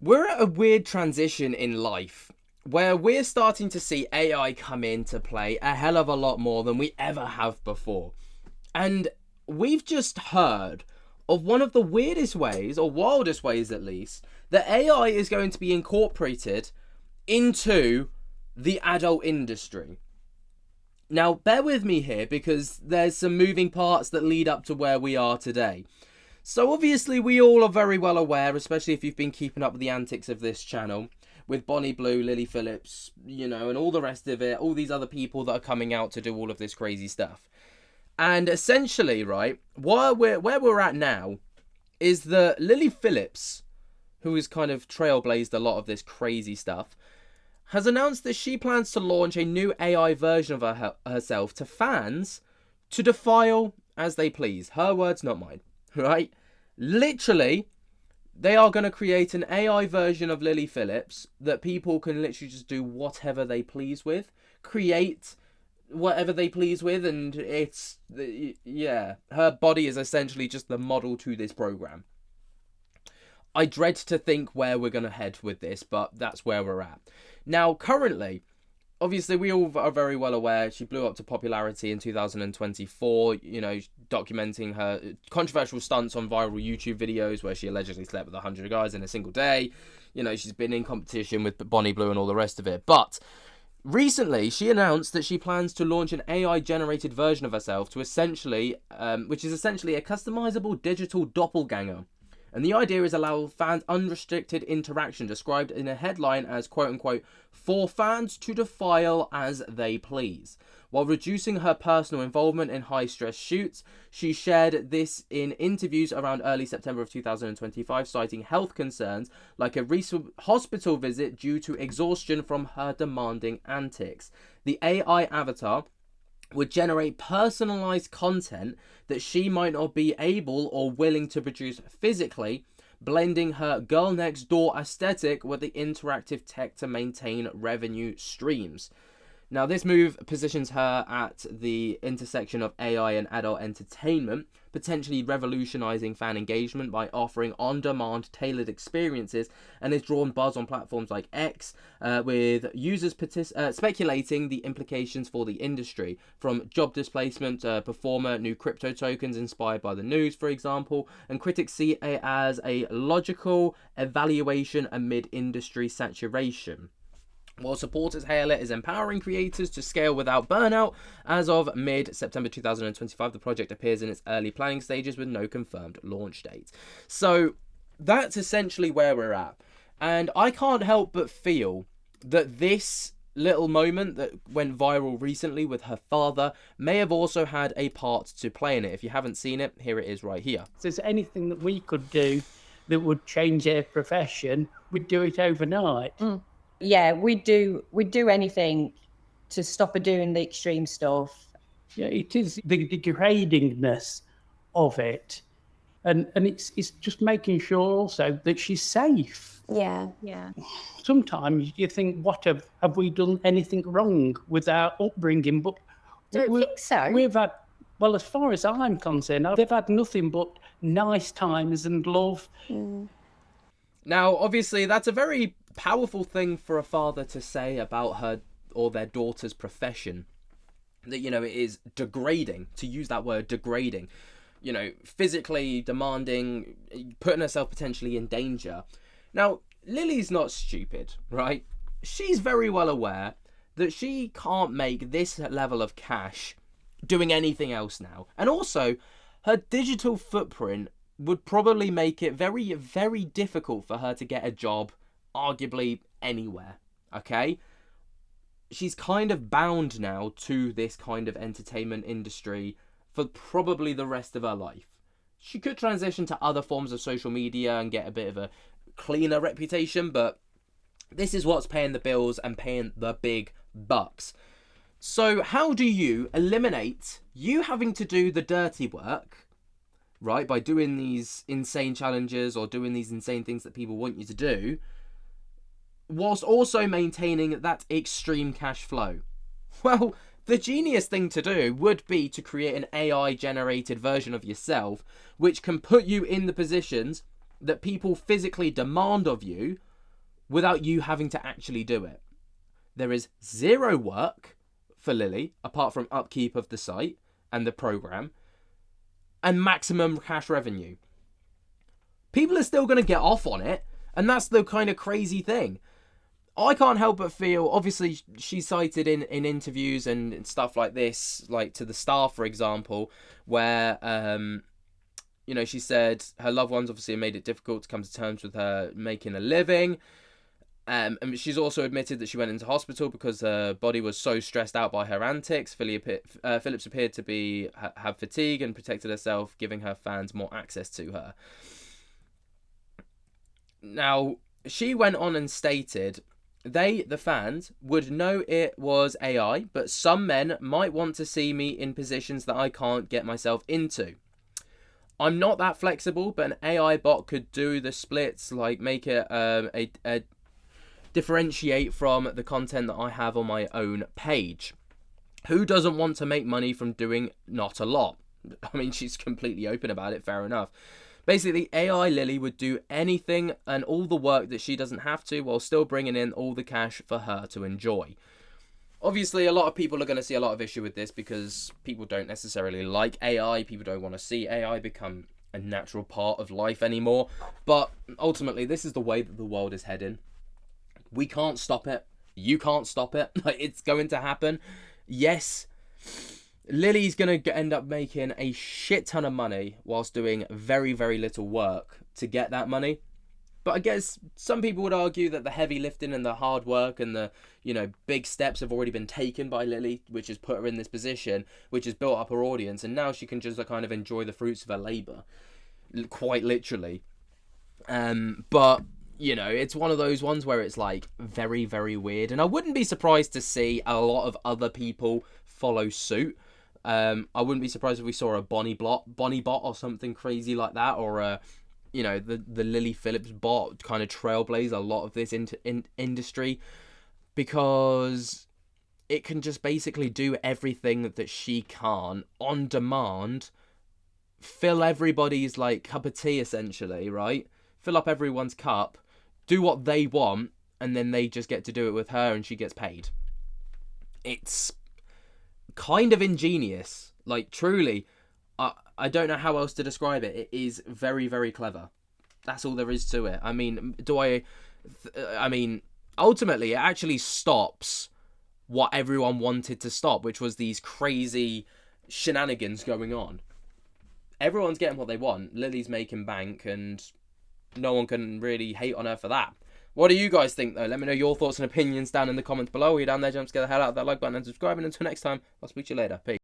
We're at a weird transition in life where we're starting to see AI come into play a hell of a lot more than we ever have before. And we've just heard of one of the weirdest ways, or wildest ways at least, that AI is going to be incorporated into the adult industry. Now, bear with me here because there's some moving parts that lead up to where we are today. So obviously we all are very well aware, especially if you've been keeping up with the antics of this channel, with Bonnie Blue, Lily Phillips, and all the rest of it, all these other people that are coming out to do all of this crazy stuff. And essentially, right, where we're at now is that Lily Phillips, who has kind of trailblazed a lot of this crazy stuff, has announced that she plans to launch a new AI version of herself to fans to defile as they please. Her words, not mine. Right? Literally, they are going to create an AI version of Lily Phillips that people can literally just do whatever they please with, create whatever they please with, and her body is essentially just the model to this program. I dread to think where we're going to head with this, but that's where we're at. Now, currently, obviously, we all are very well aware she blew up to popularity in 2024, documenting her controversial stunts on viral YouTube videos where she allegedly slept with 100 guys in a single day. She's been in competition with Bonnie Blue and all the rest of it. But recently, she announced that she plans to launch an AI-generated version of herself to which is essentially a customizable digital doppelganger. And the idea is allow fans unrestricted interaction, described in a headline as, quote-unquote, for fans to defile as they please. While reducing her personal involvement in high-stress shoots, she shared this in interviews around early September of 2025, citing health concerns like a recent hospital visit due to exhaustion from her demanding antics. The AI avatar would generate personalized content that she might not be able or willing to produce physically, blending her girl next door aesthetic with the interactive tech to maintain revenue streams. Now, this move positions her at the intersection of AI and adult entertainment, potentially revolutionizing fan engagement by offering on-demand tailored experiences, and has drawn buzz on platforms like X, with users speculating the implications for the industry, from job displacement to performer new crypto tokens inspired by the news, for example, and critics see it as a logical evaluation amid industry saturation. While supporters hail it as empowering creators to scale without burnout, as of mid-September 2025, the project appears in its early planning stages with no confirmed launch date. So that's essentially where we're at. And I can't help but feel that this little moment that went viral recently with her father may have also had a part to play in it. If you haven't seen it, here it is right here. If there's anything that we could do that would change their profession, we'd do it overnight. Yeah, we'd do anything to stop her doing the extreme stuff. Yeah, it is the degradingness of it. And it's just making sure also that she's safe. Yeah. Sometimes you think, what have we done anything wrong with our upbringing? But Don't think so. We've had, well, as far as I'm concerned, they've had nothing but nice times and love. Now, obviously, that's a very powerful thing for a father to say about her or their daughter's profession. That, it is degrading, to use that word, degrading. Physically demanding, putting herself potentially in danger. Now, Lily's not stupid, right? She's very well aware that she can't make this level of cash doing anything else now. And also, her digital footprint would probably make it very, very difficult for her to get a job, arguably anywhere, okay? She's kind of bound now to this kind of entertainment industry for probably the rest of her life. She could transition to other forms of social media and get a bit of a cleaner reputation, but this is what's paying the bills and paying the big bucks. So how do you eliminate you having to do the dirty work, right, by doing these insane challenges or doing these insane things that people want you to do, whilst also maintaining that extreme cash flow? Well, the genius thing to do would be to create an AI-generated version of yourself, which can put you in the positions that people physically demand of you, without you having to actually do it. There is zero work for Lily, apart from upkeep of the site and the program, and maximum cash revenue. People are still going to get off on it, and that's the kind of crazy thing. I can't help but feel, obviously, she cited in interviews and stuff like this, like to the Star, for example, where, she said her loved ones obviously made it difficult to come to terms with her making a living. And she's also admitted that she went into hospital because her body was so stressed out by her antics. Phillips appeared to have fatigue and protected herself, giving her fans more access to her. Now, she went on and stated, the fans, would know it was AI, but some men might want to see me in positions that I can't get myself into. I'm not that flexible, but an AI bot could do the splits, like make it a differentiate from the content that I have on my own page. Who doesn't want to make money from doing not a lot? I mean, she's completely open about it, fair enough. Basically, AI Lily would do anything and all the work that she doesn't have to, while still bringing in all the cash for her to enjoy. Obviously, a lot of people are going to see a lot of issue with this because people don't necessarily like AI. People don't want to see AI become a natural part of life anymore. But ultimately, this is the way that the world is heading. We can't stop it. You can't stop it. It's going to happen. Yes, Lily's going to end up making a shit ton of money whilst doing very, very little work to get that money. But I guess some people would argue that the heavy lifting and the hard work and the, big steps have already been taken by Lily, which has put her in this position, which has built up her audience. And now she can just kind of enjoy the fruits of her labour, quite literally. But it's one of those ones where it's like very, very weird. And I wouldn't be surprised to see a lot of other people follow suit. I wouldn't be surprised if we saw a Bonnie bot or something crazy like that, or the Lily Phillips bot kind of trailblaze a lot of this industry, because it can just basically do everything that she can't on demand, fill everybody's cup of tea essentially, right? Fill up everyone's cup, do what they want, and then they just get to do it with her and she gets paid. It's kind of ingenious, truly. I don't know how else to describe it. It is very, very clever. That's all there is to it. I mean, ultimately it actually stops what everyone wanted to stop, which was these crazy shenanigans going on. Everyone's getting what they want. Lily's making bank, and no one can really hate on her for that. What do you guys think, though? Let me know your thoughts and opinions down in the comments below. While you're down there, jump to get the hell out of that like button and subscribe. And until next time, I'll speak to you later. Peace.